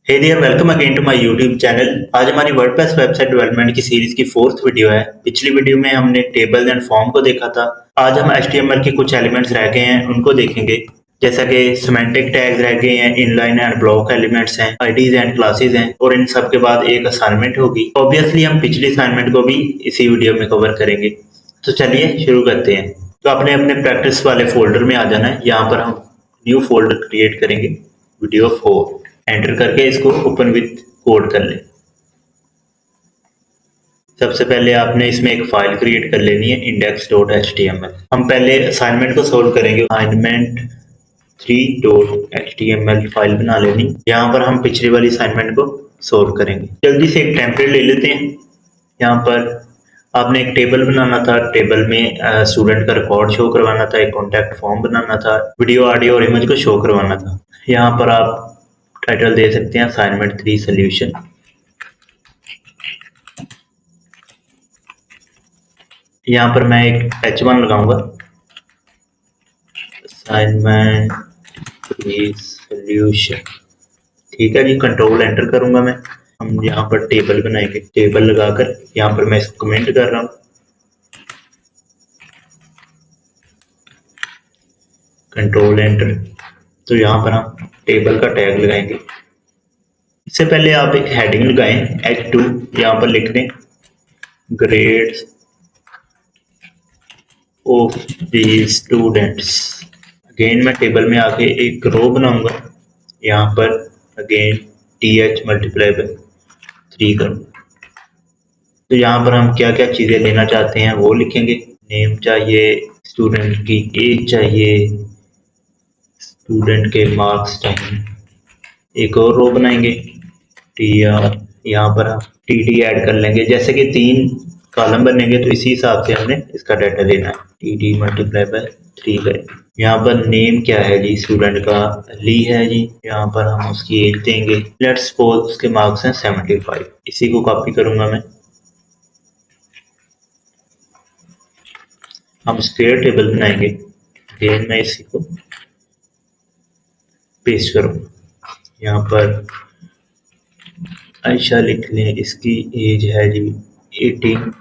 Hey there, welcome again to my YouTube channel. आज हमारी WordPress website development की series की फोर्थ वीडियो है। पिछली वीडियो में हमने टेबल एंड फॉर्म को देखा था। आज हम एचटीएमएल के कुछ एलिमेंट्स रह गए हैं, उनको देखेंगे। जैसा कि सिमेंटिक टैग्स रह गए हैं, इनलाइन एंड ब्लॉक एलिमेंट्स हैं, आईडीज एंड क्लासेस हैं, और इन सब के बाद एक असाइनमेंट होगी। ऑब्वियसली हम पिछली असाइनमेंट को भी इसी वीडियो में कवर करेंगे। तो चलिए शुरू करते हैं। तो आपने अपने प्रैक्टिस वाले फोल्डर में आ जाना है। यहाँ पर हम न्यू फोल्डर क्रिएट करेंगे, वीडियो 4 एंटर करके इसको ओपन विथ कोड कर लें। सबसे पहले आपने इसमें एक फाइल क्रिएट कर लेनी है, index.html। हम पहले असाइनमेंट को सोल्व करेंगे। असाइनमेंट 3.html फाइल बना लेनी। यहाँ पर हम पिछली वाली असाइनमेंट को सोल्व करेंगे। जल्दी से एक टेम्पलेट ले लेते हैं। यहाँ पर आपने एक टेबल बनाना था। टेबल में स्टूडेंट का रिकॉर्ड शो करवाना था, एक कॉन्टैक्ट फॉर्म बनाना था, वीडियो, ऑडियो और इमेज को शो करवाना था। यहाँ पर आप टाइटल दे सकते हैं असाइनमेंट 3 सोल्यूशन। यहाँ पर मैं एक H1 लगाऊंगा, असाइनमेंट 3 सोल्यूशन। ठीक है जी, कंट्रोल एंटर करूंगा मैं। हम यहाँ पर टेबल बनाएंगे। टेबल लगाकर यहाँ पर मैं इसको कमेंट कर रहा हूँ, कंट्रोल एंटर। तो यहाँ पर हम टेबल का टैग लगाएंगे। इससे पहले आप एक हेडिंग लगाएं, H2। यहाँ पर लिख दें grades of the students. Again मैं टेबल में आके एक रो बनाऊंगा। यहाँ पर अगेन TH मल्टीप्लाई बाय 3 करूँगा। तो यहाँ पर हम क्या क्या चीज़ें लेना चाहते हैं वो लिखेंगे। नेम चाहिए, स्टूडेंट की एज चाहिए, स्टूडेंट के मार्क्स चाहिए। एक और रो बनाएंगे TR। यहाँ पर हम TD ऐड कर लेंगे। जैसे कि 3 कॉलम बनेंगे तो इसी हिसाब से हमने इसका डाटा लेना है। TD मल्टीप्लाई बाय 3 करेंगे। यहाँ पर नेम क्या है जी, स्टूडेंट का ली है जी। यहाँ पर हम उसकी एज देंगे। लेट्स सपोज उसके मार्क्स हैं 75। इसी को कॉपी करूंगा मैं। हम स्क्वायर टेबल बनाएंगे। अगेन मैं इसी को पेस्ट करूंगा। यहाँ पर आयशा लिख लें, इसकी एज है जी 18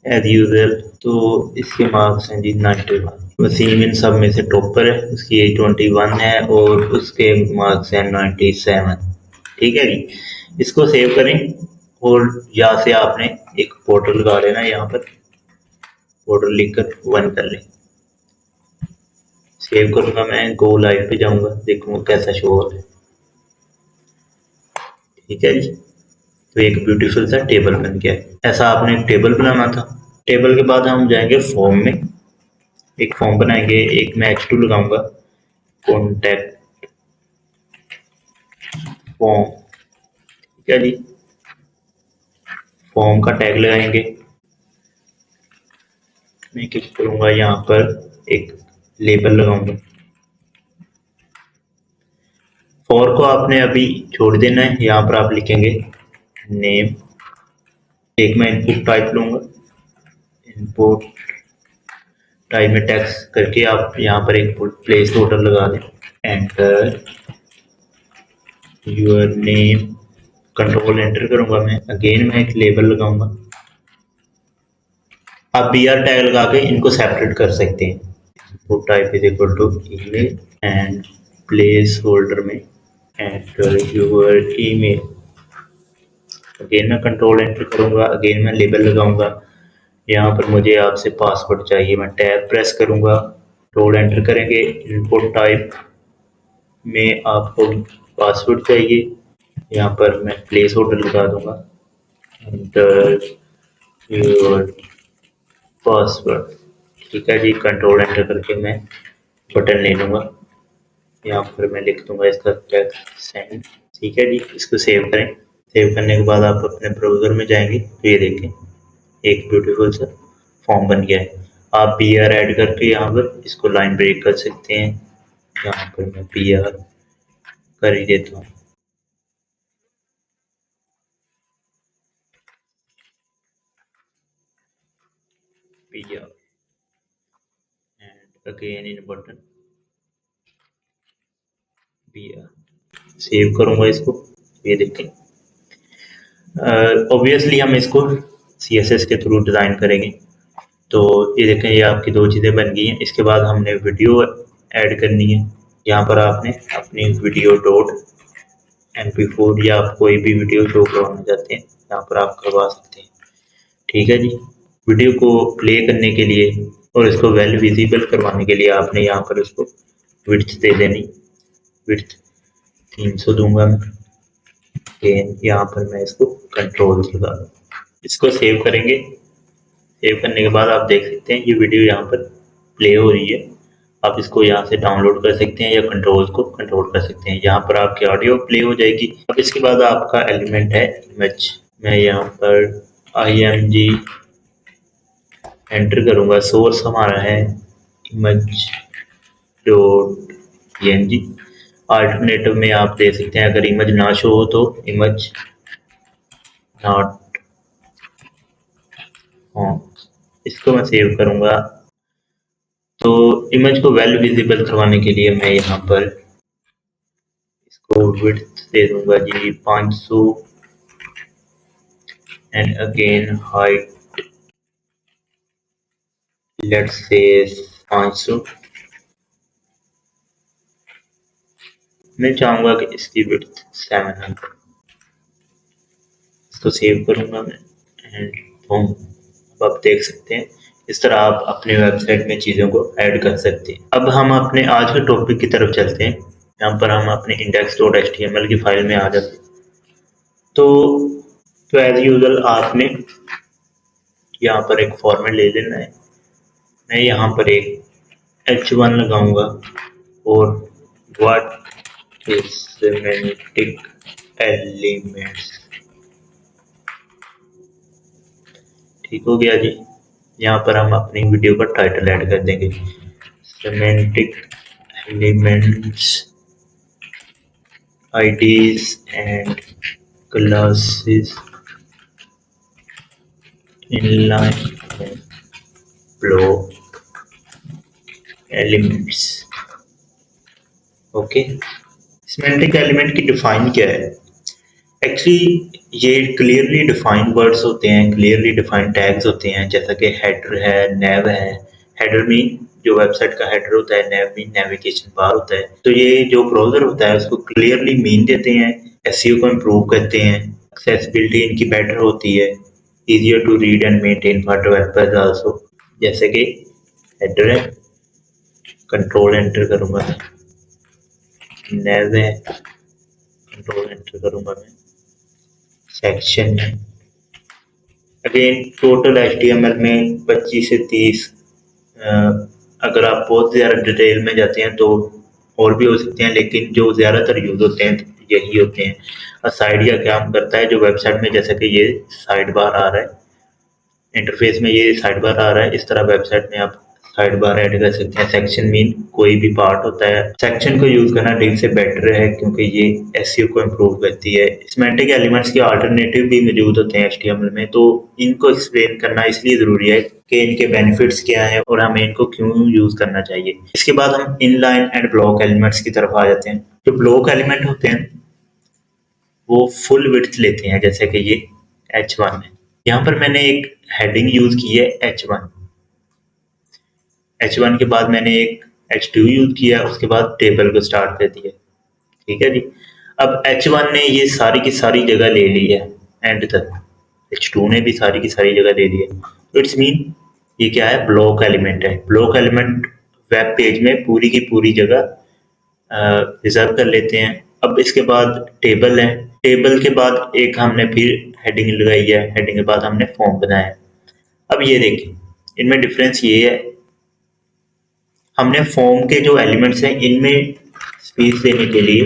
एज यूजल। तो इसके मार्क्स हैं जी 91। वसीम इन सब में से टॉपर है, उसकी एज 21 है और उसके मार्क्स हैं 97। ठीक है जी, इसको सेव करें और यहाँ से आपने एक पोर्टल लगा लेना। यहाँ पर पोर्टल लिखकर 1 कर लें। सेव करूंगा मैं, गो लाइव पे जाऊंगा, देखूंगा कैसा शो हो रहा है। ठीक है जी, तो एक ब्यूटीफुल सा टेबल बन गया है। ऐसा आपने एक टेबल बनाना था। टेबल के बाद हम जाएंगे फॉर्म में। एक फॉर्म बनाएंगे, एक मैं H2 लगाऊंगा, कॉन्टैक्ट फॉर्म। ठीक है जी, फॉर्म का टैग लगाएंगे। मैं क्लिक करूंगा, यहाँ पर एक लेबल लगाऊंगा। फॉर को आपने अभी छोड़ देना है। यहाँ पर आप लिखेंगे नेम। एक मैं इनपुट टाइप लूंगा, इनपुट टाइप में टेक्स्ट करके आप यहाँ पर एक प्लेस होल्डर लगा दें। Enter your name, control enter करूंगा मैं। अगेन मैं एक लेबल लगाऊंगा। आप BR टैग लगा के इनको सेपरेट कर सकते हैं। Input type is equal to email and placeholder में एंटर योर ईमेल। अगेन मैं कंट्रोल एंटर करूंगा। अगेन मैं लेबल लगाऊंगा। यहाँ पर मुझे आपसे पासवर्ड चाहिए, मैं टैब प्रेस करूंगा, कंट्रोल एंटर करेंगे। इनपुट टाइप में आपको पासवर्ड चाहिए। यहाँ पर मैं प्लेस होल्डर लगा दूंगा, एंटर योर पासवर्ड। ठीक है जी, कंट्रोल एंटर करके मैं बटन ले लूंगा। यहाँ पर मैं लिख दूंगा इसका टेक्स्ट सेंड। ठीक है जी, इसको सेव करें। सेव करने के बाद आप अपने ब्राउजर में जाएंगे तो ये देखें एक ब्यूटीफुल सा फॉर्म बन गया है। आप BR ऐड करके यहाँ पर इसको लाइन ब्रेक कर सकते हैं। यहाँ पर मैं BR कर ही देता हूँ। BR and again in button BR। Save करूँगा इसको, ये देखें। ऑब्वियसली हम इसको CSS के थ्रू डिज़ाइन करेंगे। तो ये देखें, ये आपकी दो चीज़ें बन गई हैं। इसके बाद हमने वीडियो ऐड करनी है। यहाँ पर आपने अपनी वीडियो डॉट MP4 या आप कोई भी वीडियो शो करवाना चाहते हैं यहाँ पर आप करवा सकते हैं। ठीक है जी। वीडियो को प्ले करने के लिए और इसको वेल विजिबल करवाने के लिए आपने यहाँ पर उसको विड्थ दे देनी। विड्थ 300 दूंगा मैं। यहाँ पर मैं इसको कंट्रोल लगा दूँ। इसको सेव करेंगे। सेव करने के बाद आप देख सकते हैं ये वीडियो यहाँ पर प्ले हो रही है। आप इसको यहाँ से डाउनलोड कर सकते हैं या कंट्रोल को कंट्रोल कर सकते हैं। यहाँ पर आपकी ऑडियो प्ले हो जाएगी। अब इसके बाद आपका एलिमेंट है इमेज। मैं यहाँ पर IMG एंटर करूँगा। सोर्स हमारा है इमेज डॉट PNG। अल्टरनेटिव में आप दे सकते हैं, अगर इमेज ना शो हो तो इमेज नॉट। हाँ, इसको मैं सेव करूँगा। तो इमेज को वेल विजिबल करवाने के लिए मैं यहाँ पर इसको विड्थ दे दूंगा जी 500 and again height let's say 500। मैं चाहूँगा कि इसकी विड्थ 700। इसको सेव करूँगा मैं एंड बूम। अब आप देख सकते हैं इस तरह आप अपने वेबसाइट में चीज़ों को ऐड कर सकते हैं। अब हम अपने आज के टॉपिक की तरफ चलते हैं। यहाँ पर हम अपने index.html की फाइल में आ जाते हैं। तो एज यूजुअल आपने यहाँ पर एक फॉर्मेट ले लेना है। मैं यहाँ पर एक H1 लगाऊंगा और व्हाट इज सिमेंटिक एलिमेंट्स। ठीक हो गया जी। यहाँ पर हम अपनी वीडियो का टाइटल ऐड कर देंगे, semantic elements IDs and classes inline block elements। Okay, semantic element की डिफाइन क्या है? एक्चुअली ये क्लियरली डिफाइंड वर्ड्स होते हैं, क्लियरली डिफाइंड टैग्स होते हैं, जैसा कि हेडर है, नेव है। हेडर मीन जो वेबसाइट का हेडर होता है, नेव मीन नेविगेशन बार होता है। तो ये जो ब्राउजर होता है उसको क्लियरली मीन देते हैं, SEO को इम्प्रूव करते हैं, एक्सेसिबिलिटी इनकी बेटर होती है, easier to read and maintain for developers also। जैसे कि हेडर है, कंट्रोल एंटर करूंगा मैं, नेव है, कंट्रोल एंटर करूंगा मैं, सेक्शन है। अगेन टोटल HTML में 25 से 30। अगर आप बहुत ज़्यादा डिटेल में जाते हैं तो और भी हो सकते हैं, लेकिन जो ज़्यादातर यूज होते हैं यही होते हैं। साइड या क्या करता है जो वेबसाइट में, जैसे कि ये साइड बार आ रहा है, इंटरफेस में ये साइड बार आ रहा है, इस तरह वेबसाइट में आप साइड बार ऐड कर सकते हैं। सेक्शन मीन कोई भी पार्ट होता है। सेक्शन को यूज करना डिव से बेटर है क्योंकि ये SEO को इम्प्रूव करती है। सिमेंटिक एलिमेंट्स के अल्टरनेटिव भी मौजूद होते हैं HTML में, तो इनको एक्सप्लेन करना इसलिए जरूरी है कि इनके बेनिफिट्स क्या हैं और हमें इनको क्यों यूज करना चाहिए। इसके बाद हम इनलाइन एंड ब्लॉक एलिमेंट्स की तरफ आ जाते हैं। जो ब्लॉक एलिमेंट होते हैं वो फुल विड्थ लेते हैं, जैसे कि ये H1 है। यहाँ पर मैंने एक हेडिंग यूज की है H1। H1 के बाद मैंने एक H2 यूज किया, उसके बाद टेबल को स्टार्ट कर दिया। ठीक है जी। अब H1 ने ये सारी की सारी जगह ले ली है एंड तक, H2 ने भी सारी की सारी जगह ले ली है। तो इट्स मीन ये क्या है? ब्लॉक एलिमेंट है। ब्लॉक एलिमेंट वेब पेज में पूरी की पूरी जगह रिजर्व कर लेते हैं। अब इसके बाद टेबल है। टेबल के बाद एक हमने फिर हेडिंग लगाई है, हेडिंग के बाद हमने फॉर्म बनाया है। अब ये देखिए इनमें डिफरेंस ये है, हमने फॉर्म के जो एलिमेंट्स हैं इनमें स्पेस देने के लिए,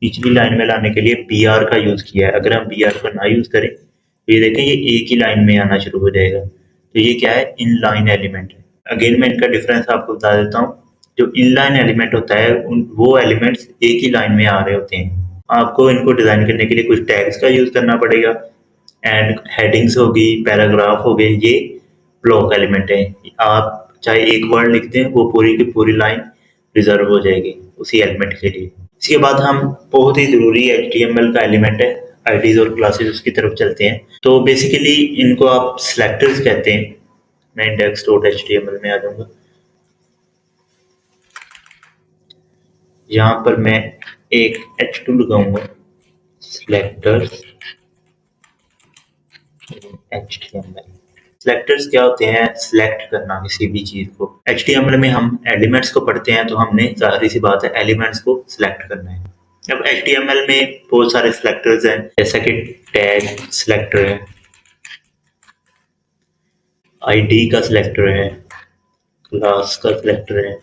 पिछली लाइन में लाने के लिए BR का यूज किया है। अगर हम BR को ना यूज करें तो ये देखें ये एक ही लाइन में आना शुरू हो जाएगा। तो ये क्या है? इनलाइन एलिमेंट है। अगेन मैं इनका डिफरेंस आपको बता देता हूँ। जो इनलाइन एलिमेंट होता है वो एलिमेंट्स एक ही लाइन में आ रहे होते हैं। आपको इनको डिजाइन करने के लिए कुछ टैग्स का यूज करना पड़ेगा एंड हेडिंग्स होगी, पैराग्राफ हो गए, ये ब्लॉक एलिमेंट है। आप चाहे एक वर्ड लिखते हैं वो पूरी की पूरी लाइन रिजर्व हो जाएगी उसी एलिमेंट के लिए। इसके बाद हम बहुत ही ज़रूरी HTML का एलिमेंट है आईडीज और क्लासेस, उसकी तरफ चलते हैं। तो बेसिकली इनको आप सिलेक्टर्स कहते हैं। मैं index.html में आ जाऊंगा। यहाँ पर मैं एक h2 लगाऊंगा, सिलेक्टर्स HTML। सिलेक्टर्स क्या होते हैं? सिलेक्ट करना किसी भी चीज को। HTML में हम एलिमेंट्स को पढ़ते हैं, तो हमने जाहिर सी बात है एलिमेंट्स को सिलेक्ट करना है। अब HTML में बहुत सारे सिलेक्टर्स हैं, जैसा कि टैग सिलेक्टर है, आईडी का सिलेक्टर है, क्लास का सिलेक्टर है।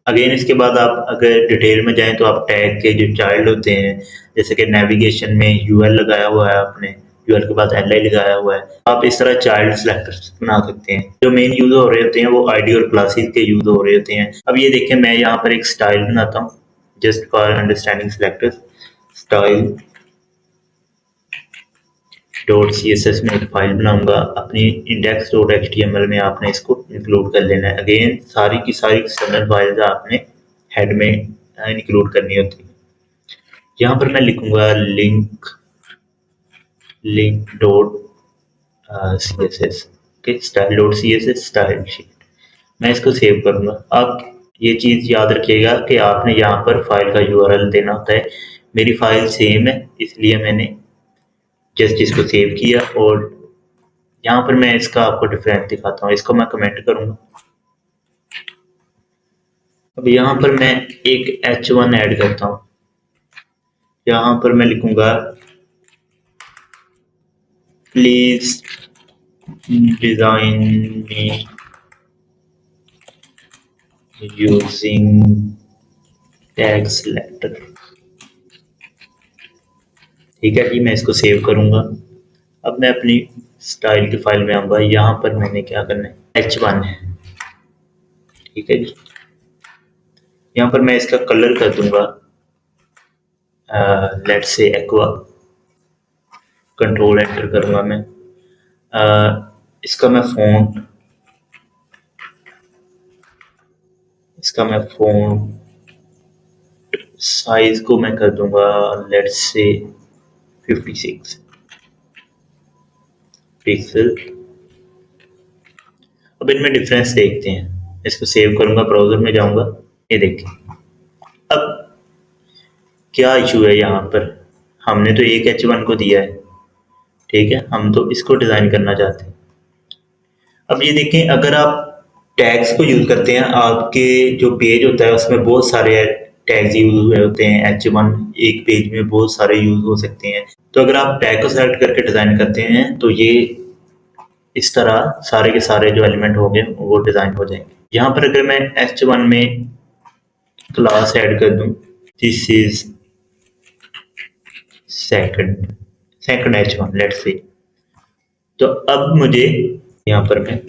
अगेन इसके बाद आप अगर डिटेल में जाएं तो आप टैग के जो चाइल्ड होते हैं, जैसे कि नेविगेशन में यूएल लगाया हुआ है आपने, यूएल के बाद एल आई लगाया हुआ है, आप इस तरह चाइल्ड सिलेक्टर्स बना सकते हैं। जो मेन यूज हो रहे होते हैं वो आईडी और क्लासेस के यूज हो रहे होते हैं। अब ये देखें, मैं यहाँ पर एक स्टाइल बनाता हूँ just for understanding selectors. Style dot C S S में एक फाइल बनाऊंगा, अपनी index.html में आपने इसको इंक्लूड कर लेना है। अगेन सारी की सारी एक्सटर्नल फाइल्स आपने हेड में इंक्लूड करनी होती है। यहाँ पर मैं लिखूंगा link dot C S S, style dot C S S style sheet. मैं इसको सेव करूंगा। आप ये चीज़ याद रखिएगा कि आपने यहाँ पर फाइल का यूआरएल देना होता है। मेरी फाइल सेम है, इसलिए मैंने जस्ट इसको सेव किया, और यहाँ पर मैं इसका आपको डिफरेंस दिखाता हूँ। इसको मैं कमेंट करूंगा। अब यहाँ पर मैं एक h1 ऐड करता हूँ। यहाँ पर मैं लिखूंगा please design me using tag selector. ठीक है जी, मैं इसको सेव करूंगा। अब मैं अपनी स्टाइल की फाइल में आऊंगा। यहाँ पर मैंने क्या करना है, h1 है। ठीक है जी, यहाँ पर मैं इसका कलर कर दूंगा let's say aqua. Control enter करूंगा मैं। इसका मैं फ़ॉन्ट साइज को मैं कर दूंगा लेट्स से 56 पिक्सल। अब इनमें डिफरेंस देखते हैं। इसको सेव करूंगा, ब्राउजर में जाऊंगा। ये देखिए, अब क्या इशू है यहाँ पर। हमने तो एक h1 को दिया है, ठीक है, हम तो इसको डिज़ाइन करना चाहते हैं। अब ये देखें, अगर आप टैग्स को यूज़ करते हैं, आपके जो पेज होता है उसमें बहुत सारे टैग्स यूज हुए होते हैं। h1 एक पेज में बहुत सारे यूज हो सकते हैं। तो अगर आप टैग को सेलेक्ट करके डिज़ाइन करते हैं तो ये इस तरह सारे के सारे जो एलिमेंट होंगे वो डिज़ाइन हो जाएंगे। यहाँ पर अगर मैं h1 में क्लास ऐड कर दूं, this is second h1 let's say, तो अब मुझे यहाँ पर मैं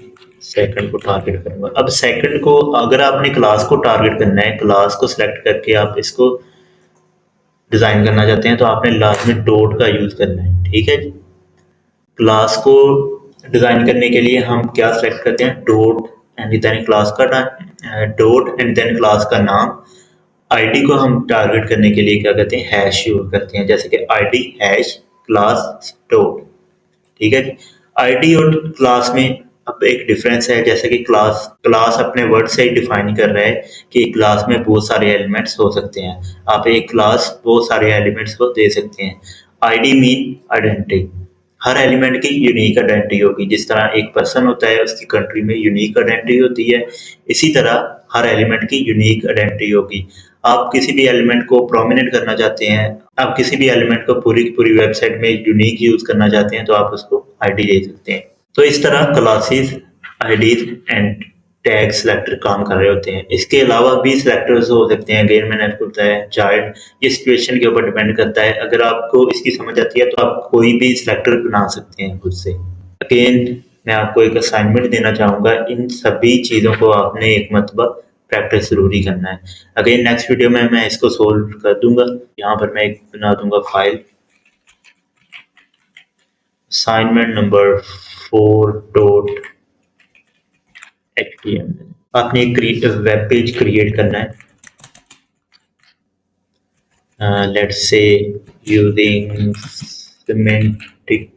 सेकंड को टारगेट करूंगा। अब सेकंड को अगर आपने क्लास को टारगेट करना है, क्लास को सिलेक्ट करके आप इसको डिज़ाइन करना चाहते हैं, तो आपने लाजमी डॉट का यूज़ करना है। ठीक है जी, क्लास को डिज़ाइन करने के लिए हम क्या सेलेक्ट करते हैं, डॉट एंड देन क्लास का डॉट एंड देन क्लास का नाम। आईडी को हम टारगेट करने के लिए क्या करते हैं, हैश यूज करते हैं, जैसे कि आईडी हैश क्लास डॉट। ठीक है जी, आईडी और क्लास में अब एक डिफरेंस है, जैसे कि क्लास अपने वर्ड से ही डिफाइन कर रहा है कि क्लास में बहुत सारे एलिमेंट्स हो सकते हैं। आप एक क्लास बहुत सारे एलिमेंट्स को दे सकते हैं। आईडी मीन आइडेंटिटी, हर एलिमेंट की यूनिक आइडेंटिटी होगी। जिस तरह एक पर्सन होता है, उसकी कंट्री में यूनिक आइडेंटिटी होती है, इसी तरह हर एलिमेंट की यूनिक आइडेंटिटी होगी। आप किसी भी एलिमेंट को प्रोमिनेंट करना चाहते हैं, आप किसी भी एलिमेंट को पूरी पूरी वेबसाइट में यूनिक यूज करना चाहते हैं, तो आप उसको आईडी दे सकते हैं। तो इस तरह classes, IDs and tag selector काम कर रहे होते हैं। इसके अलावा भी सिलेक्टर्स हो सकते हैं। अगेन मैंने आपको बताया चाइल्ड, ये सिचुएशन के ऊपर डिपेंड करता है। अगर आपको इसकी समझ आती है तो आप कोई भी सिलेक्टर बना सकते हैं खुद से। अगेन मैं आपको एक असाइनमेंट देना चाहूँगा, इन सभी चीज़ों को आपने एक मरतबा प्रैक्टिस ज़रूरी करना है। अगेन नेक्स्ट वीडियो में मैं इसको सोल्व कर दूंगा। यहाँ पर मैं एक बना दूंगा फाइल, असाइनमेंट नंबर 4.html। आपने एक वेब पेज क्रिएट करना है। let's say using semantic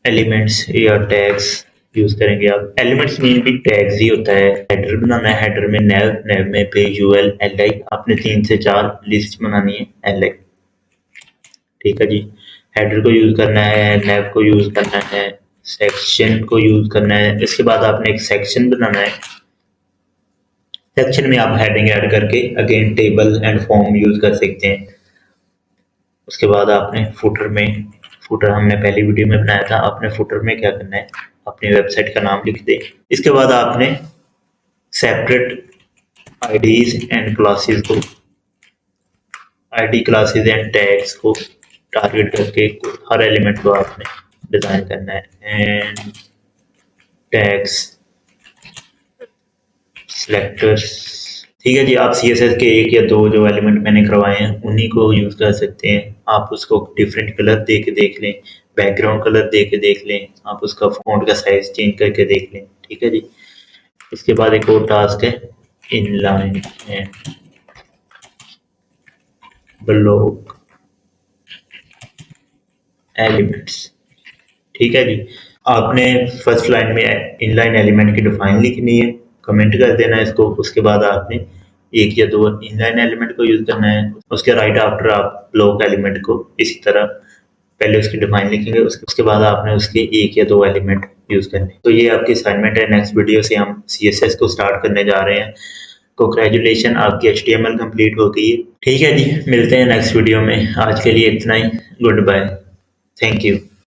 elements या टैग्स यूज करेंगे आप। एलिमेंट्स मीन भी टैग्स ही होता है। हेडर बनाना है, हेडर में नैव, नैव में पे यूएल एल आई, आपने 3 से 4 लिस्ट बनानी है एल आई। ठीक है जी, हेडर को यूज करना है, नैव को यूज करना है, सेक्शन को यूज करना है। इसके बाद आपने एक सेक्शन बनाना है। सेक्शन में आप हेडिंग ऐड करके again table and form use कर सकते हैं। उसके बाद आपने फुटर में, फुटर हमने पहली वीडियो में बनाया था, आपने फुटर में क्या करना है, अपनी वेबसाइट का नाम लिख दे। इसके बाद आपने सेपरेट आईडीज एंड क्लासेस को, आईडी क्लासेस एंड टैग्स को टारगेट करके हर एलिमेंट को आपने डिजाइन करना है। एंड टैग्स सिलेक्टर्स, ठीक है जी। आप CSS के 1 या 2 जो एलिमेंट मैंने करवाए हैं उन्हीं को यूज कर सकते हैं। आप उसको डिफरेंट कलर दे के देख लें, बैकग्राउंड कलर दे के देख लें, आप उसका फॉन्ट का साइज चेंज करके देख लें। ठीक है जी। इसके बाद एक और टास्क है इनलाइन एंड ब्लॉक एलिमेंट्स। ठीक है जी, आपने फर्स्ट लाइन में इनलाइन एलिमेंट की डिफाइन लिखनी है, कमेंट कर देना है इसको। उसके बाद आपने 1 या 2 इनलाइन एलिमेंट को यूज करना है। उसके राइट आफ्टर आप ब्लॉक एलिमेंट को इसी तरह पहले उसकी डिफाइन लिखेंगे, उसके बाद आपने उसके 1 या 2 एलिमेंट यूज करने। तो ये आपकी असाइनमेंट है। नेक्स्ट वीडियो से हम CSS को स्टार्ट करने जा रहे हैं। कांग्रेचुलेशन, आपकी HTML कंप्लीट हो गई है। ठीक है जी, मिलते हैं नेक्स्ट वीडियो में। आज के लिए इतना ही, गुड बाय, थैंक यू।